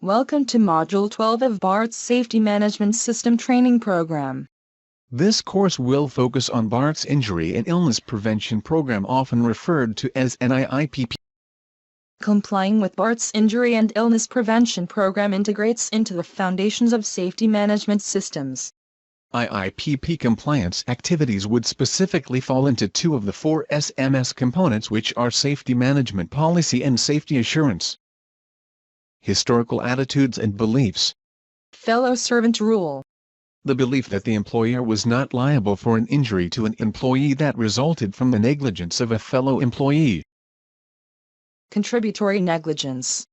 Welcome to Module 12 of BART's Safety Management System Training Program. This course will focus on BART's Injury and Illness Prevention Program, often referred to as NIIPP. Complying with BART's Injury and Illness Prevention Program integrates into the foundations of safety management systems. IIPP compliance activities would specifically fall into two of the four SMS components, which are Safety Management Policy and Safety Assurance. Historical attitudes and beliefs. Fellow servant rule. The belief that the employer was not liable for an injury to an employee that resulted from the negligence of a fellow employee. Contributory negligence.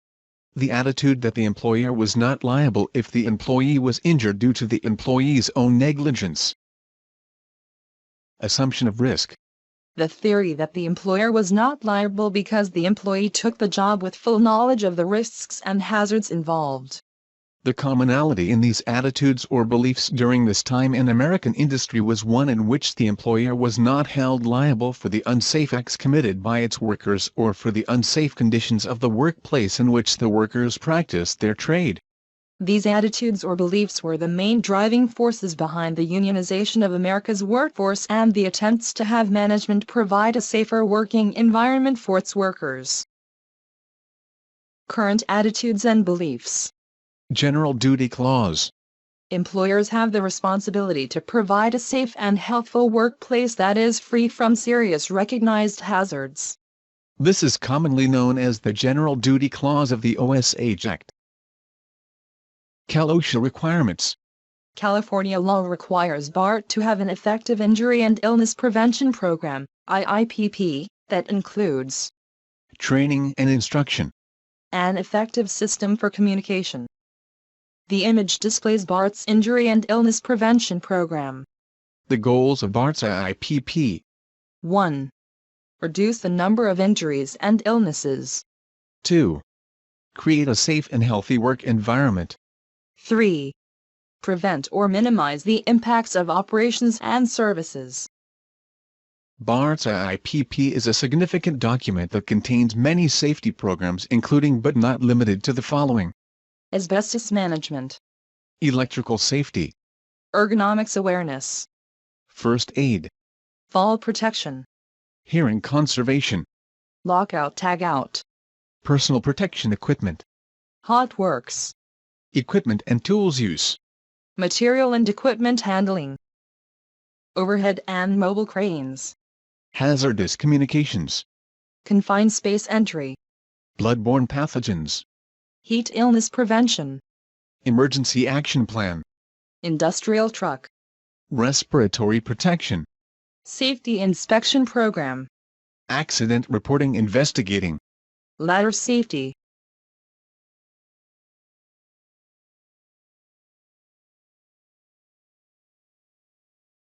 The attitude that the employer was not liable if the employee was injured due to the employee's own negligence. Assumption of risk. The theory that the employer was not liable because the employee took the job with full knowledge of the risks and hazards involved. The commonality in these attitudes or beliefs during this time in American industry was one in which the employer was not held liable for the unsafe acts committed by its workers or for the unsafe conditions of the workplace in which the workers practiced their trade. These attitudes or beliefs were the main driving forces behind the unionization of America's workforce and the attempts to have management provide a safer working environment for its workers. Current attitudes and beliefs. General Duty Clause. Employers have the responsibility to provide a safe and healthful workplace that is free from serious recognized hazards. This is commonly known as the General Duty Clause of the OSH Act. Cal-OSHA requirements. California law requires BART to have an effective injury and illness prevention program, IIPP, that includes training and instruction, an effective system for communication. The image displays BART's Injury and Illness Prevention Program. The goals of BART's IIPP. 1. Reduce the number of injuries and illnesses. 2. Create a safe and healthy work environment. 3. Prevent or minimize the impacts of operations and services. BART's IIPP is a significant document that contains many safety programs, including but not limited to the following: asbestos management, electrical safety, ergonomics awareness, first aid, fall protection, hearing conservation, lockout tagout, personal protection equipment, hot works, equipment and tools use, material and equipment handling, overhead and mobile cranes, hazardous communications, confined space entry, bloodborne pathogens, heat illness prevention, emergency action plan, industrial truck, respiratory protection, safety inspection program, accident reporting investigating, ladder safety,